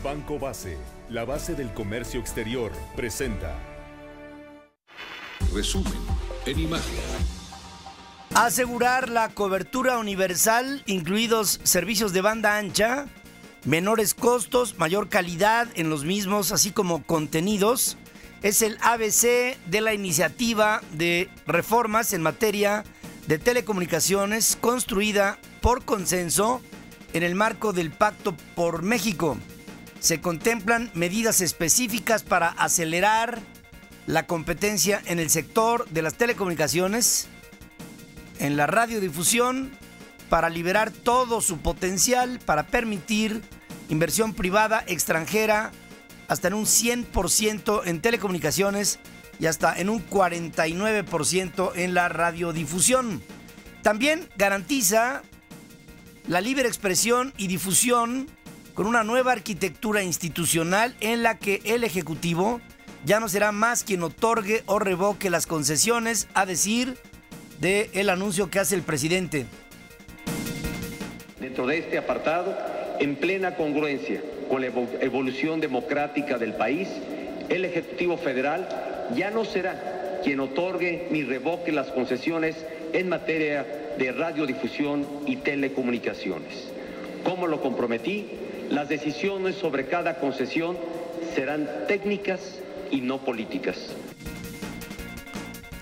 Banco Base, la base del comercio exterior, presenta. Resumen en imagen. Asegurar la cobertura universal, incluidos servicios de banda ancha, menores costos, mayor calidad en los mismos, así como contenidos, es el ABC de la iniciativa de reformas en materia de telecomunicaciones construida por consenso en el marco del Pacto por México. Se contemplan medidas específicas para acelerar la competencia en el sector de las telecomunicaciones, en la radiodifusión, para liberar todo su potencial, para permitir inversión privada extranjera hasta en un 100% en telecomunicaciones y hasta en un 49% en la radiodifusión. También garantiza la libre expresión y difusión con una nueva arquitectura institucional en la que el Ejecutivo ya no será más quien otorgue o revoque las concesiones, a decir del anuncio que hace el presidente. Dentro de este apartado, en plena congruencia con la evolución democrática del país, el Ejecutivo Federal ya no será quien otorgue ni revoque las concesiones en materia de radiodifusión y telecomunicaciones. Como lo comprometí, las decisiones sobre cada concesión serán técnicas y no políticas.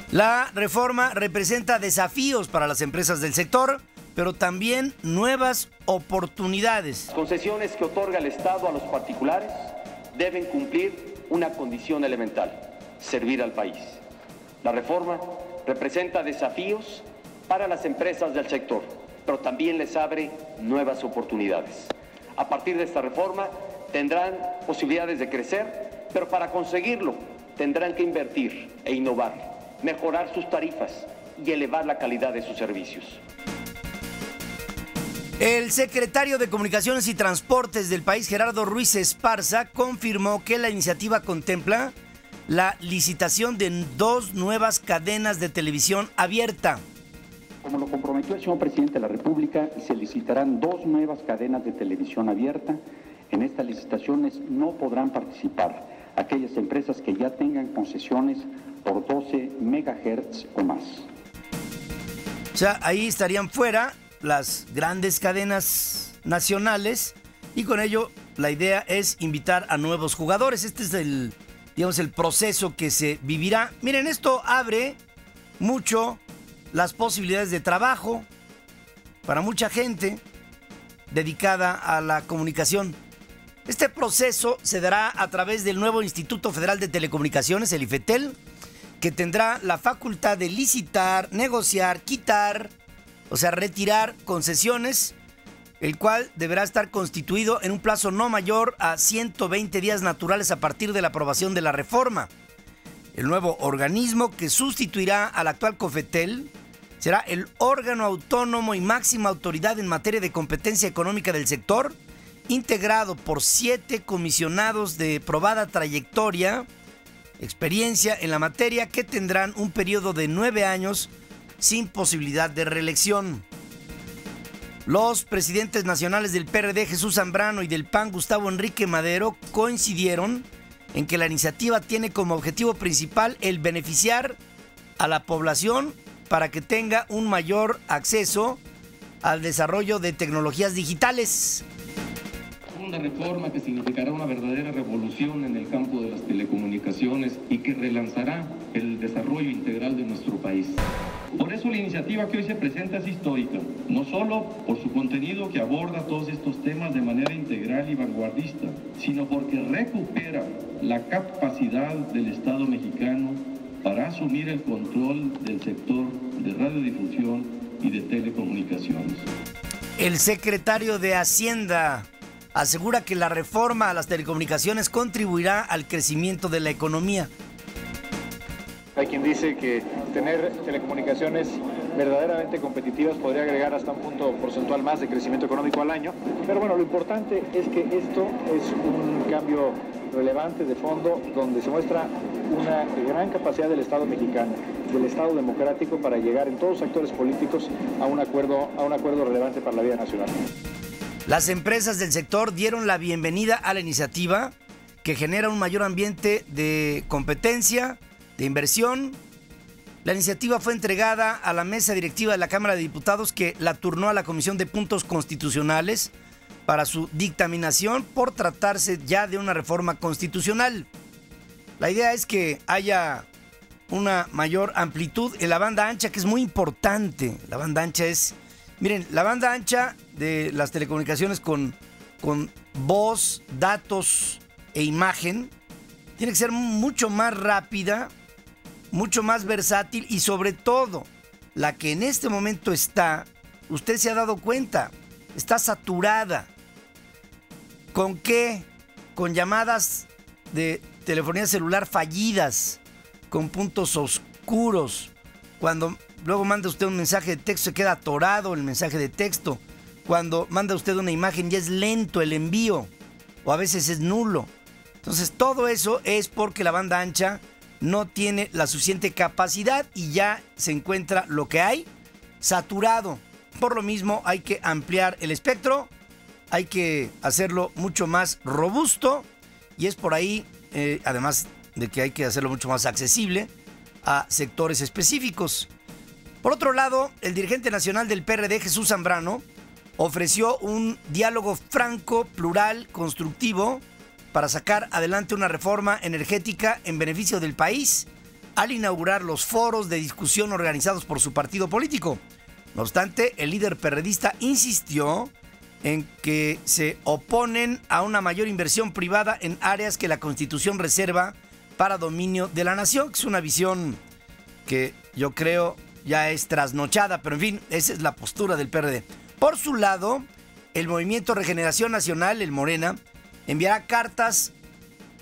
La reforma representa desafíos para las empresas del sector, pero también nuevas oportunidades. Las concesiones que otorga el Estado a los particulares deben cumplir una condición elemental: servir al país. La reforma representa desafíos para las empresas del sector, pero también les abre nuevas oportunidades. A partir de esta reforma tendrán posibilidades de crecer, pero para conseguirlo tendrán que invertir e innovar, mejorar sus tarifas y elevar la calidad de sus servicios. El secretario de Comunicaciones y Transportes del país, Gerardo Ruiz Esparza, confirmó que la iniciativa contempla la licitación de 2 nuevas cadenas de televisión abierta. Como lo comprometió el señor presidente de la República, se licitarán 2 nuevas cadenas de televisión abierta. En estas licitaciones no podrán participar aquellas empresas que ya tengan concesiones por 12 megahertz o más. O sea, ahí estarían fuera las grandes cadenas nacionales y con ello la idea es invitar a nuevos jugadores. Este es el proceso que se vivirá. Miren, esto abre mucho las posibilidades de trabajo para mucha gente dedicada a la comunicación. Este proceso se dará a través del nuevo Instituto Federal de Telecomunicaciones, el IFETEL, que tendrá la facultad de licitar, negociar, quitar, o sea, retirar concesiones, el cual deberá estar constituido en un plazo no mayor a 120 días naturales a partir de la aprobación de la reforma. El nuevo organismo que sustituirá al actual COFETEL será el órgano autónomo y máxima autoridad en materia de competencia económica del sector, integrado por 7 comisionados de probada trayectoria, experiencia en la materia, que tendrán un periodo de 9 años sin posibilidad de reelección. Los presidentes nacionales del PRD, Jesús Zambrano, y del PAN, Gustavo Enrique Madero, coincidieron en que la iniciativa tiene como objetivo principal el beneficiar a la población para que tenga un mayor acceso al desarrollo de tecnologías digitales. Una reforma que significará una verdadera revolución en el campo de las telecomunicaciones y que relanzará el desarrollo integral de nuestro país. Por eso la iniciativa que hoy se presenta es histórica, no solo por su contenido que aborda todos estos temas de manera integral y vanguardista, sino porque recupera la capacidad del Estado mexicano para asumir el control del sector de radiodifusión y de telecomunicaciones. El secretario de Hacienda asegura que la reforma a las telecomunicaciones contribuirá al crecimiento de la economía. Hay quien dice que tener telecomunicaciones verdaderamente competitivas podría agregar hasta un punto porcentual más de crecimiento económico al año. Pero bueno, lo importante es que esto es un cambio relevante de fondo, donde se muestra una gran capacidad del Estado mexicano, del Estado democrático, para llegar en todos los actores políticos a un acuerdo relevante para la vida nacional. Las empresas del sector dieron la bienvenida a la iniciativa que genera un mayor ambiente de competencia, de inversión. La iniciativa fue entregada a la mesa directiva de la Cámara de Diputados, que la turnó a la Comisión de Puntos Constitucionales para su dictaminación por tratarse ya de una reforma constitucional. La idea es que haya una mayor amplitud en la banda ancha, que es muy importante. La banda ancha es... Miren, la banda ancha de las telecomunicaciones con voz, datos e imagen tiene que ser mucho más rápida, mucho más versátil y sobre todo la que en este momento está, usted se ha dado cuenta, está saturada. ¿Con qué? Con llamadas de telefonía celular fallidas, con puntos oscuros. Cuando luego manda usted un mensaje de texto, se queda atorado el mensaje de texto. Cuando manda usted una imagen, ya es lento el envío, o a veces es nulo. Entonces, todo eso es porque la banda ancha no tiene la suficiente capacidad y ya se encuentra lo que hay saturado. Por lo mismo, hay que ampliar el espectro, hay que hacerlo mucho más robusto y es por ahí, además de que hay que hacerlo mucho más accesible a sectores específicos. Por otro lado, el dirigente nacional del PRD, Jesús Zambrano, ofreció un diálogo franco, plural, constructivo para sacar adelante una reforma energética en beneficio del país al inaugurar los foros de discusión organizados por su partido político. No obstante, el líder perredista insistió en que se oponen a una mayor inversión privada en áreas que la Constitución reserva para dominio de la nación, que es una visión que yo creo ya es trasnochada, pero en fin, esa es la postura del PRD. Por su lado, el Movimiento Regeneración Nacional, el Morena, enviará cartas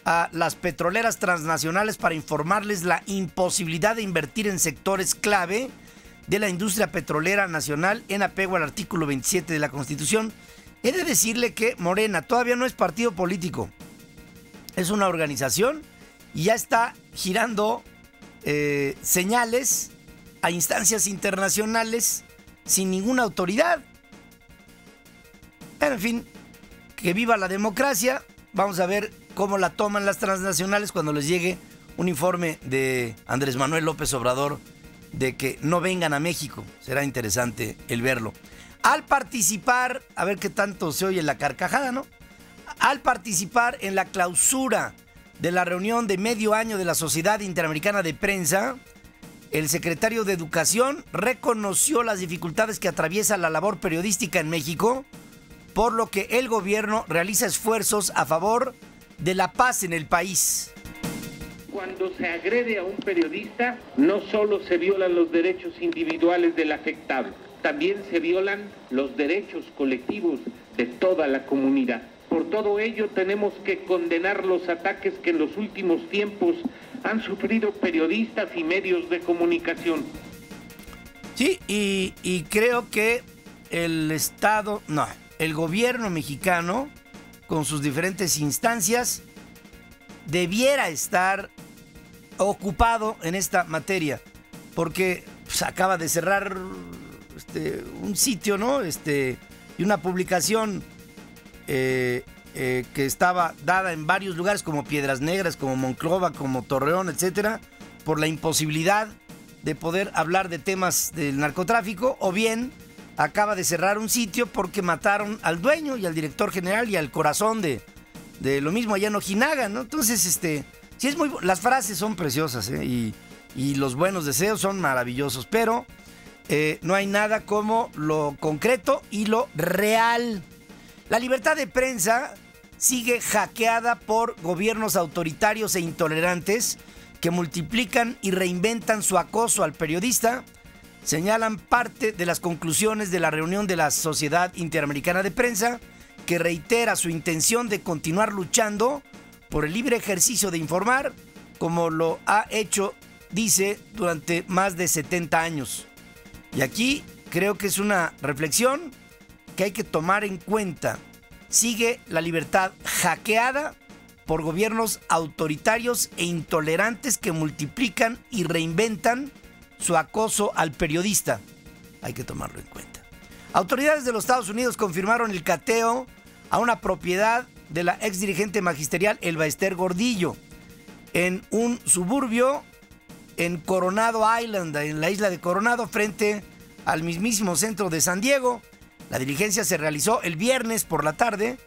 a las petroleras transnacionales para informarles la imposibilidad de invertir en sectores clave de la industria petrolera nacional en apego al artículo 27 de la Constitución. He de decirle que Morena todavía no es partido político, es una organización y ya está girando señales a instancias internacionales sin ninguna autoridad. Pero en fin, que viva la democracia. Vamos a ver cómo la toman las transnacionales cuando les llegue un informe de Andrés Manuel López Obrador de que no vengan a México. Será interesante el verlo. Al participar, a ver qué tanto se oye la carcajada, ¿no? Al participar en la clausura de la reunión de medio año de la Sociedad Interamericana de Prensa, el secretario de Educación reconoció las dificultades que atraviesa la labor periodística en México, por lo que el gobierno realiza esfuerzos a favor de la paz en el país. Cuando se agrede a un periodista, no solo se violan los derechos individuales del afectado, también se violan los derechos colectivos de toda la comunidad. Por todo ello, tenemos que condenar los ataques que en los últimos tiempos han sufrido periodistas y medios de comunicación. Sí, y creo que el gobierno mexicano, con sus diferentes instancias, debiera estar ocupado en esta materia, porque pues, acaba de cerrar un sitio, ¿no? Y una publicación que estaba dada en varios lugares como Piedras Negras, como Monclova, como Torreón, etcétera, por la imposibilidad de poder hablar de temas del narcotráfico, o bien acaba de cerrar un sitio porque mataron al dueño y al director general y al corazón de lo mismo allá en Ojinaga, ¿no? Entonces, sí es las frases son preciosas, y los buenos deseos son maravillosos, pero no hay nada como lo concreto y lo real. La libertad de prensa sigue hackeada por gobiernos autoritarios e intolerantes que multiplican y reinventan su acoso al periodista, señalan parte de las conclusiones de la reunión de la Sociedad Interamericana de Prensa, que reitera su intención de continuar luchando por el libre ejercicio de informar, como lo ha hecho, dice, durante más de 70 años. Y aquí creo que es una reflexión que hay que tomar en cuenta. Sigue la libertad hackeada por gobiernos autoritarios e intolerantes que multiplican y reinventan su acoso al periodista. Hay que tomarlo en cuenta. Autoridades de los Estados Unidos confirmaron el cateo a una propiedad de la ex dirigente magisterial Elba Ester Gordillo en un suburbio en Coronado Island, en la isla de Coronado, frente al mismísimo centro de San Diego. La diligencia se realizó el viernes por la tarde,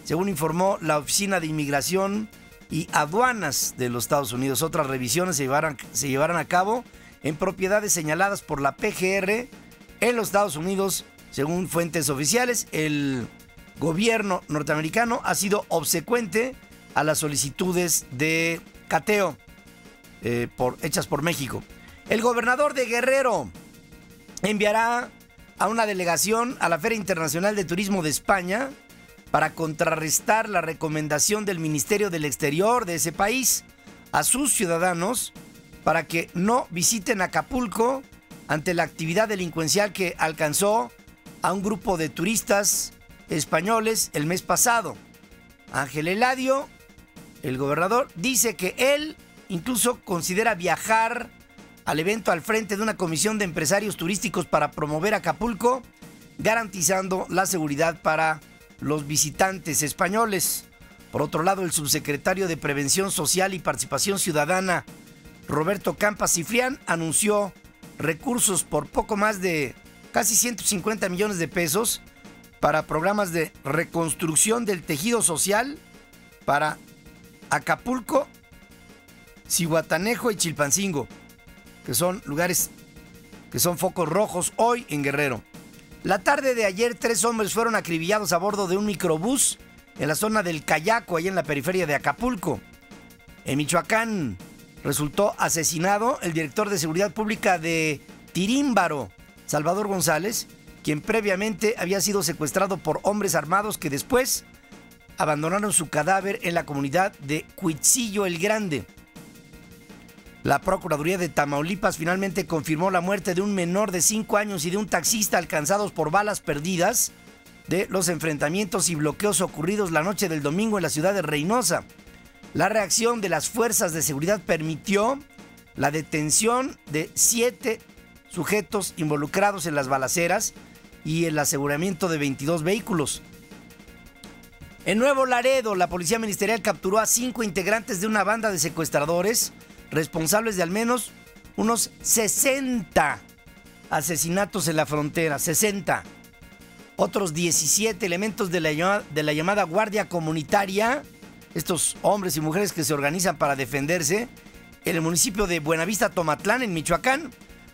según informó la Oficina de Inmigración y Aduanas de los Estados Unidos. Otras revisiones se llevarán a cabo en propiedades señaladas por la PGR en los Estados Unidos, según fuentes oficiales. El gobierno norteamericano ha sido obsecuente a las solicitudes de cateo hechas por México. El gobernador de Guerrero enviará a una delegación a la Feria Internacional de Turismo de España para contrarrestar la recomendación del Ministerio del Exterior de ese país a sus ciudadanos para que no visiten Acapulco ante la actividad delincuencial que alcanzó a un grupo de turistas españoles el mes pasado. Ángel Eladio, el gobernador, dice que él incluso considera viajar al evento al frente de una comisión de empresarios turísticos para promover Acapulco, garantizando la seguridad para los visitantes españoles. Por otro lado, el subsecretario de Prevención Social y Participación Ciudadana, Roberto Campa Cifrián, anunció recursos por poco más de casi 150 millones de pesos para programas de reconstrucción del tejido social para Acapulco, Zihuatanejo y Chilpancingo, que son lugares que son focos rojos hoy en Guerrero. La tarde de ayer, 3 hombres fueron acribillados a bordo de un microbús en la zona del Cayaco, ahí en la periferia de Acapulco. En Michoacán resultó asesinado el director de Seguridad Pública de Tirímbaro, Salvador González, quien previamente había sido secuestrado por hombres armados que después abandonaron su cadáver en la comunidad de Cuitzillo el Grande. La Procuraduría de Tamaulipas finalmente confirmó la muerte de un menor de 5 años y de un taxista alcanzados por balas perdidas de los enfrentamientos y bloqueos ocurridos la noche del domingo en la ciudad de Reynosa. La reacción de las fuerzas de seguridad permitió la detención de 7 sujetos involucrados en las balaceras y el aseguramiento de 22 vehículos. En Nuevo Laredo, la policía ministerial capturó a 5 integrantes de una banda de secuestradores responsables de al menos unos 60 asesinatos en la frontera, 60. Otros 17 elementos de la llamada Guardia Comunitaria, estos hombres y mujeres que se organizan para defenderse, en el municipio de Buenavista, Tomatlán, en Michoacán,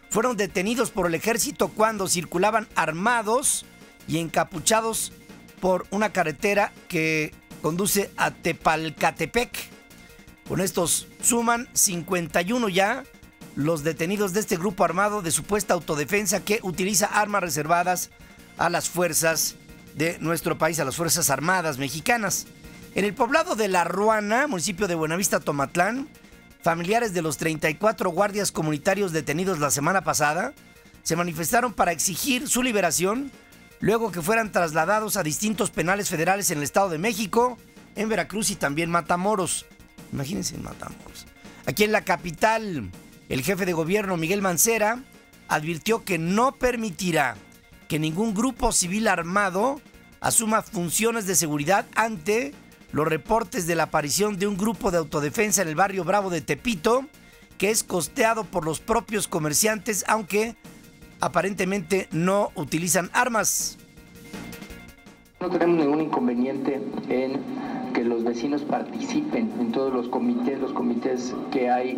fueron detenidos por el ejército cuando circulaban armados y encapuchados por una carretera que conduce a Tepalcatepec. Con estos suman 51 ya los detenidos de este grupo armado de supuesta autodefensa que utiliza armas reservadas a las fuerzas de nuestro país, a las Fuerzas Armadas mexicanas. En el poblado de La Ruana, municipio de Buenavista, Tomatlán, familiares de los 34 guardias comunitarios detenidos la semana pasada se manifestaron para exigir su liberación luego que fueran trasladados a distintos penales federales en el Estado de México, en Veracruz y también Matamoros. Imagínense en Matamoros. Aquí en la capital, el jefe de gobierno, Miguel Mancera, advirtió que no permitirá que ningún grupo civil armado asuma funciones de seguridad ante los reportes de la aparición de un grupo de autodefensa en el barrio Bravo de Tepito, que es costeado por los propios comerciantes, aunque aparentemente no utilizan armas. No tenemos ningún inconveniente en que los vecinos participen en todos los comités que hay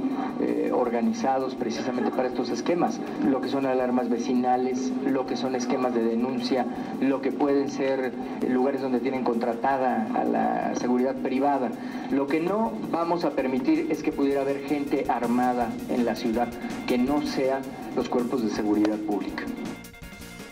organizados precisamente para estos esquemas, lo que son alarmas vecinales, lo que son esquemas de denuncia, lo que pueden ser lugares donde tienen contratada a la seguridad privada. Lo que no vamos a permitir es que pudiera haber gente armada en la ciudad, que no sean los cuerpos de seguridad pública.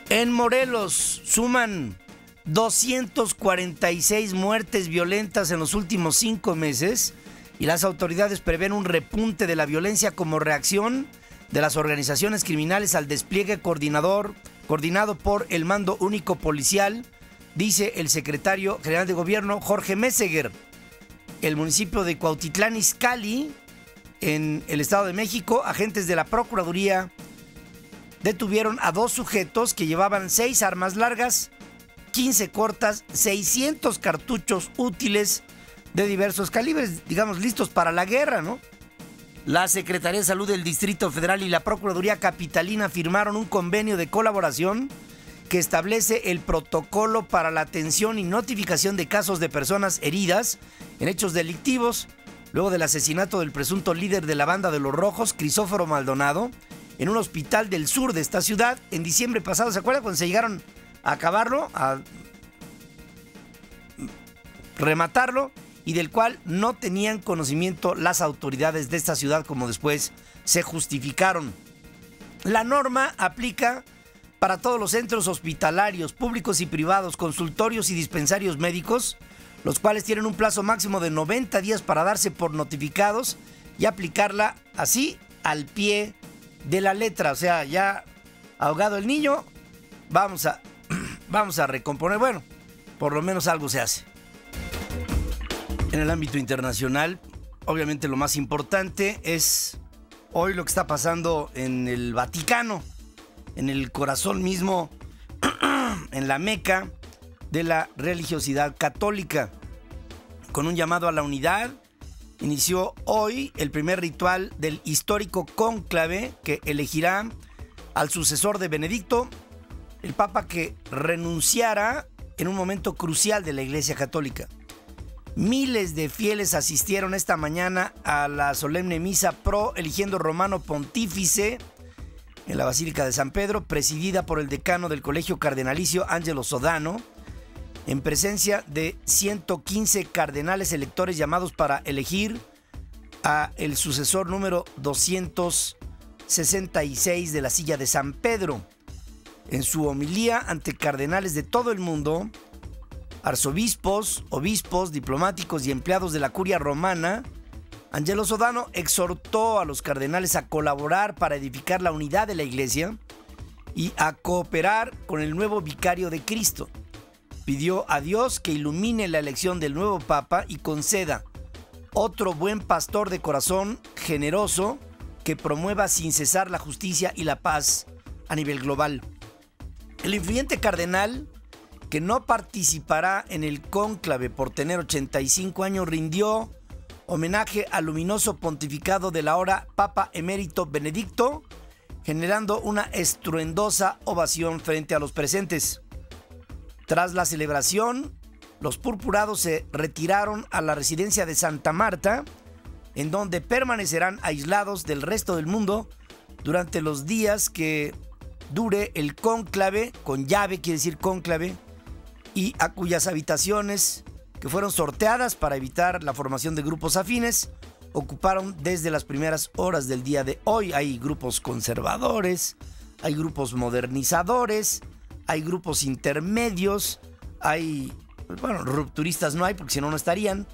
En Morelos suman 246 muertes violentas en los últimos 5 meses y las autoridades prevén un repunte de la violencia como reacción de las organizaciones criminales al despliegue coordinado por el Mando Único Policial, dice el secretario general de gobierno Jorge Meseguer. El municipio de Cuautitlán Izcalli, en el Estado de México, agentes de la Procuraduría detuvieron a 2 sujetos que llevaban 6 armas largas, 15 cortas, 600 cartuchos útiles de diversos calibres, digamos, listos para la guerra, ¿no? La Secretaría de Salud del Distrito Federal y la Procuraduría Capitalina firmaron un convenio de colaboración que establece el protocolo para la atención y notificación de casos de personas heridas en hechos delictivos, luego del asesinato del presunto líder de la banda de los Rojos, Crisóforo Maldonado, en un hospital del sur de esta ciudad en diciembre pasado. ¿Se acuerdan cuando se llegaron a acabarlo, a rematarlo, y del cual no tenían conocimiento las autoridades de esta ciudad, como después se justificaron? La norma aplica para todos los centros hospitalarios, públicos y privados, consultorios y dispensarios médicos, los cuales tienen un plazo máximo de 90 días para darse por notificados y aplicarla así al pie de la letra. O sea, ya ahogado el niño, vamos a recomponer. Bueno, por lo menos algo se hace. En el ámbito internacional, obviamente lo más importante es hoy lo que está pasando en el Vaticano, en el corazón mismo, en la Meca de la religiosidad católica. Con un llamado a la unidad, inició hoy el primer ritual del histórico cónclave que elegirá al sucesor de Benedicto, el Papa que renunciara en un momento crucial de la Iglesia Católica. Miles de fieles asistieron esta mañana a la solemne misa pro eligiendo Romano Pontífice en la Basílica de San Pedro, presidida por el decano del Colegio Cardenalicio, Angelo Sodano, en presencia de 115 cardenales electores llamados para elegir a el sucesor número 266 de la silla de San Pedro. En su homilía ante cardenales de todo el mundo, arzobispos, obispos, diplomáticos y empleados de la curia romana, Angelo Sodano exhortó a los cardenales a colaborar para edificar la unidad de la Iglesia y a cooperar con el nuevo vicario de Cristo. Pidió a Dios que ilumine la elección del nuevo Papa y conceda otro buen pastor de corazón generoso que promueva sin cesar la justicia y la paz a nivel global. El influyente cardenal, que no participará en el cónclave por tener 85 años, rindió homenaje al luminoso pontificado del ahora Papa emérito Benedicto, generando una estruendosa ovación frente a los presentes. Tras la celebración, los purpurados se retiraron a la residencia de Santa Marta, en donde permanecerán aislados del resto del mundo durante los días que dure el cónclave, con llave quiere decir cónclave, y a cuyas habitaciones, que fueron sorteadas para evitar la formación de grupos afines, ocuparon desde las primeras horas del día de hoy. Hay grupos conservadores, hay grupos modernizadores, hay grupos intermedios, hay, bueno, rupturistas no hay porque si no, no estarían,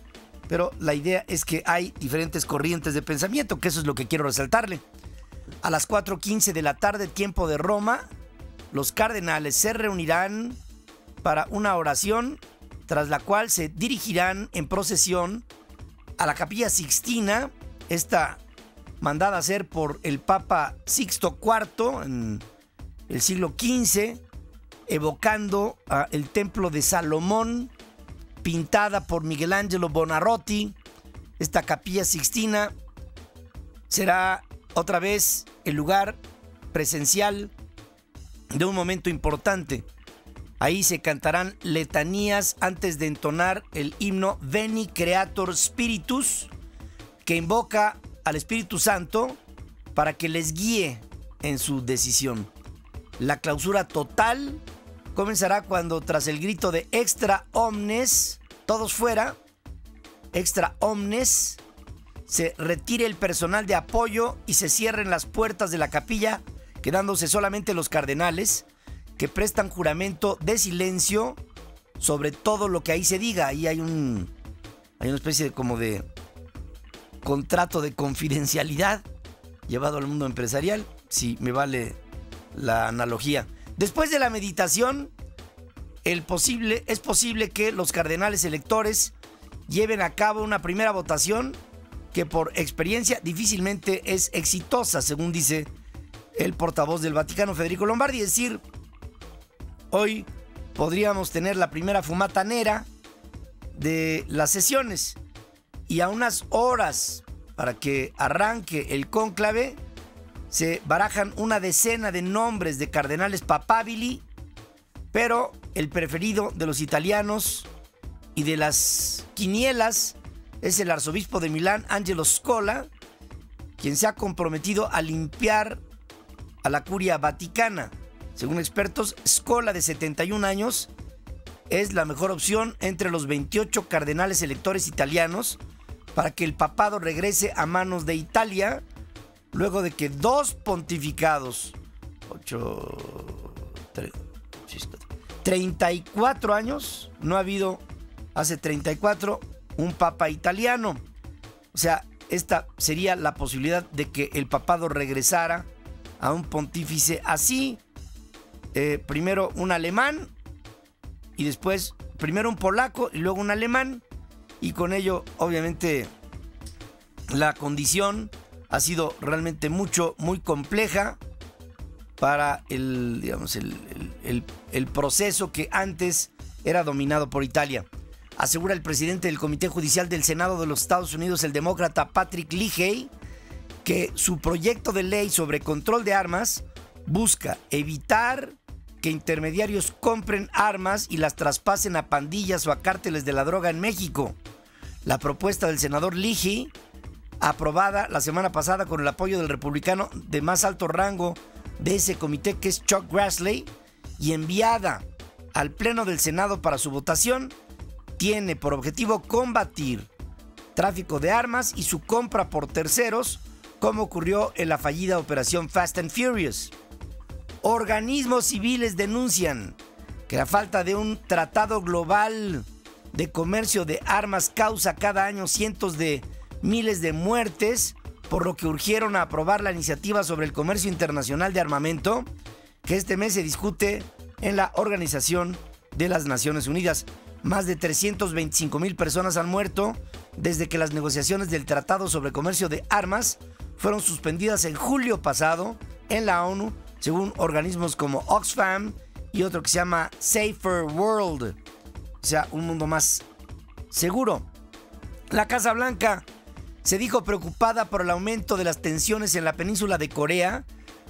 pero la idea es que hay diferentes corrientes de pensamiento, que eso es lo que quiero resaltarle. A las 4:15 de la tarde, tiempo de Roma, los cardenales se reunirán para una oración, tras la cual se dirigirán en procesión a la Capilla Sixtina, esta mandada a hacer por el Papa Sixto IV en el siglo XV, evocando el Templo de Salomón, pintada por Miguel Ángelo Buonarroti. Esta Capilla Sixtina será otra vez el lugar presencial de un momento importante. Ahí se cantarán letanías antes de entonar el himno Veni Creator Spiritus, que invoca al Espíritu Santo para que les guíe en su decisión. La clausura total comenzará cuando, tras el grito de Extra Omnes, todos fuera, Extra Omnes, se retire el personal de apoyo y se cierren las puertas de la capilla, quedándose solamente los cardenales, que prestan juramento de silencio sobre todo lo que ahí se diga. Ahí hay una especie de como de contrato de confidencialidad llevado al mundo empresarial, si me vale la analogía. Después de la meditación, es posible que los cardenales electores lleven a cabo una primera votación que por experiencia difícilmente es exitosa, según dice el portavoz del Vaticano, Federico Lombardi, es decir, hoy podríamos tener la primera fumatanera de las sesiones y a unas horas para que arranque el cónclave se barajan una decena de nombres de cardenales papabili, pero el preferido de los italianos y de las quinielas es el arzobispo de Milán, Angelo Scola, quien se ha comprometido a limpiar a la curia vaticana. Según expertos, Scola, de 71 años, es la mejor opción entre los 28 cardenales electores italianos para que el papado regrese a manos de Italia, luego de que 2 pontificados, 34 años, no ha habido hace 34 un papa italiano. O sea, esta sería la posibilidad de que el papado regresara a un pontífice así. Primero un alemán y después primero un polaco y luego un alemán, y con ello obviamente la condición ha sido realmente muy compleja para el proceso que antes era dominado por Italia. Asegura el presidente del Comité Judicial del Senado de los Estados Unidos, el demócrata Patrick Leahy, que su proyecto de ley sobre control de armas busca evitar que intermediarios compren armas y las traspasen a pandillas o a cárteles de la droga en México. La propuesta del senador Leahy, aprobada la semana pasada con el apoyo del republicano de más alto rango de ese comité, que es Chuck Grassley, y enviada al Pleno del Senado para su votación, tiene por objetivo combatir tráfico de armas y su compra por terceros, como ocurrió en la fallida operación Fast and Furious. Organismos civiles denuncian que la falta de un tratado global de comercio de armas causa cada año cientos de miles de muertes, por lo que urgieron a aprobar la iniciativa sobre el comercio internacional de armamento, que este mes se discute en la Organización de las Naciones Unidas. Más de 325,000 personas han muerto desde que las negociaciones del Tratado sobre Comercio de Armas fueron suspendidas en julio pasado en la ONU, según organismos como Oxfam y otro que se llama Safer World, o sea, un mundo más seguro. La Casa Blanca se dijo preocupada por el aumento de las tensiones en la península de Corea,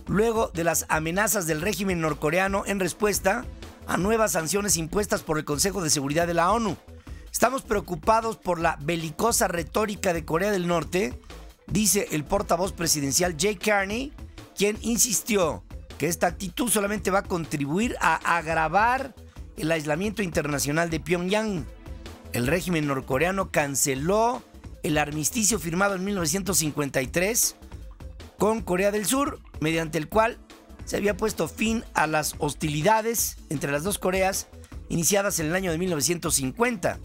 luego de las amenazas del régimen norcoreano en respuesta a nuevas sanciones impuestas por el Consejo de Seguridad de la ONU. Estamos preocupados por la belicosa retórica de Corea del Norte, dice el portavoz presidencial Jay Carney, quien insistió que esta actitud solamente va a contribuir a agravar el aislamiento internacional de Pyongyang. El régimen norcoreano canceló el armisticio firmado en 1953 con Corea del Sur, mediante el cual se había puesto fin a las hostilidades entre las dos Coreas iniciadas en el año de 1950.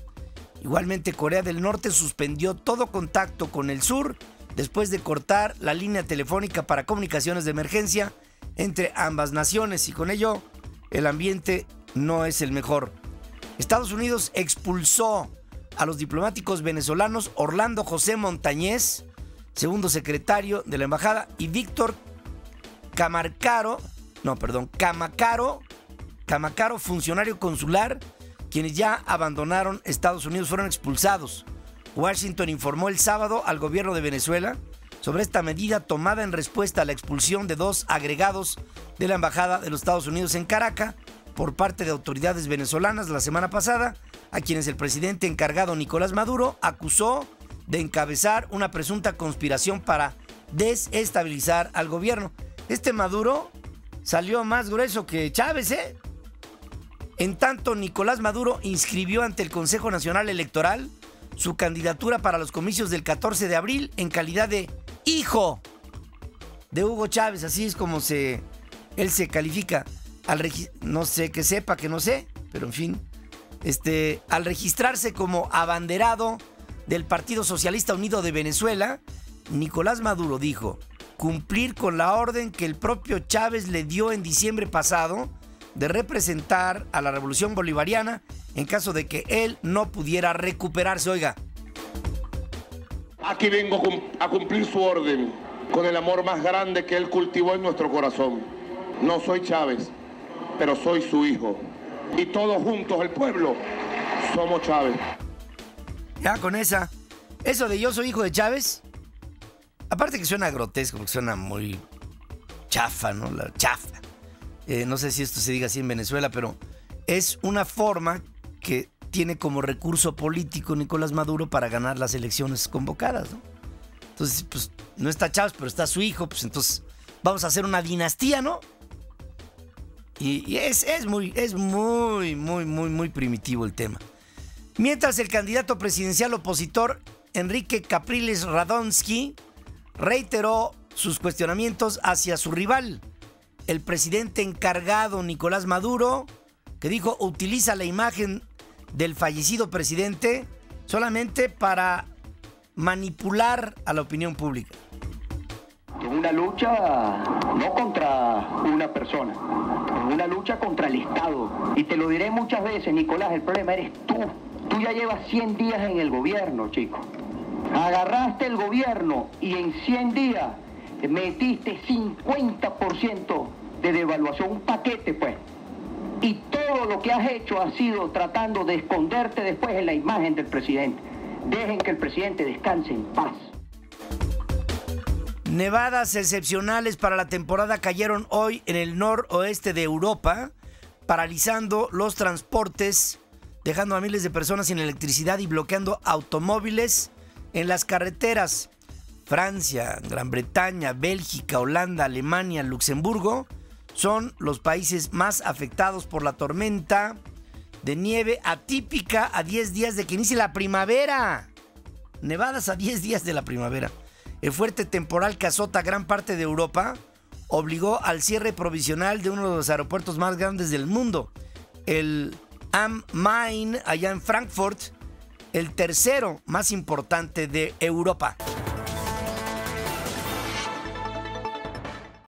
Igualmente, Corea del Norte suspendió todo contacto con el sur después de cortar la línea telefónica para comunicaciones de emergencia entre ambas naciones, y con ello el ambiente no es el mejor. Estados Unidos expulsó a los diplomáticos venezolanos Orlando José Montañez, segundo secretario de la embajada, y Víctor Camacaro, funcionario consular, quienes ya abandonaron Estados Unidos, fueron expulsados. Washington informó el sábado al gobierno de Venezuela sobre esta medida tomada en respuesta a la expulsión de 2 agregados de la embajada de los Estados Unidos en Caracas por parte de autoridades venezolanas la semana pasada, a quienes el presidente encargado Nicolás Maduro acusó de encabezar una presunta conspiración para desestabilizar al gobierno. Este Maduro salió más grueso que Chávez, ¿eh? En tanto, Nicolás Maduro inscribió ante el Consejo Nacional Electoral su candidatura para los comicios del 14 de abril en calidad de hijo de Hugo Chávez, así es como él se califica. No sé, que sepa que no sé, pero en fin, al registrarse como abanderado del Partido Socialista Unido de Venezuela, Nicolás Maduro dijo cumplir con la orden que el propio Chávez le dio en diciembre pasado de representar a la revolución bolivariana en caso de que él no pudiera recuperarse. Oiga. Aquí vengo a cumplir su orden. con el amor más grande que él cultivó en nuestro corazón. No soy Chávez, pero soy su hijo. Y todos juntos, el pueblo, somos Chávez. Ya con esa. Eso de yo soy hijo de Chávez, aparte que suena grotesco, porque suena muy chafa, ¿no? La chafa. No sé si esto se diga así en Venezuela, pero es una forma que tiene como recurso político Nicolás Maduro para ganar las elecciones convocadas, ¿no? Entonces, pues, no está Chávez, pero está su hijo, pues entonces vamos a hacer una dinastía, ¿no? Y es muy primitivo el tema. Mientras el candidato presidencial opositor Enrique Capriles Radonsky reiteró sus cuestionamientos hacia su rival, el presidente encargado Nicolás Maduro, que dijo utiliza la imagen del fallecido presidente solamente para manipular a la opinión pública. Es una lucha no contra una persona, es una lucha contra el Estado. Y te lo diré muchas veces, Nicolás, el problema eres tú. Tú ya llevas 100 días en el gobierno, chico. Agarraste el gobierno y en 100 días metiste 50% de devaluación, un paquete, pues. Y todo lo que has hecho ha sido tratando de esconderte después en la imagen del presidente. Dejen que el presidente descanse en paz. Nevadas excepcionales para la temporada cayeron hoy en el noroeste de Europa, paralizando los transportes, dejando a miles de personas sin electricidad y bloqueando automóviles en las carreteras. Francia, Gran Bretaña, Bélgica, Holanda, Alemania, Luxemburgo son los países más afectados por la tormenta de nieve atípica a 10 días de que inicie la primavera. Nevadas a 10 días de la primavera. El fuerte temporal que azota gran parte de Europa obligó al cierre provisional de uno de los aeropuertos más grandes del mundo, el Am Main, allá en Frankfurt, el tercero más importante de Europa.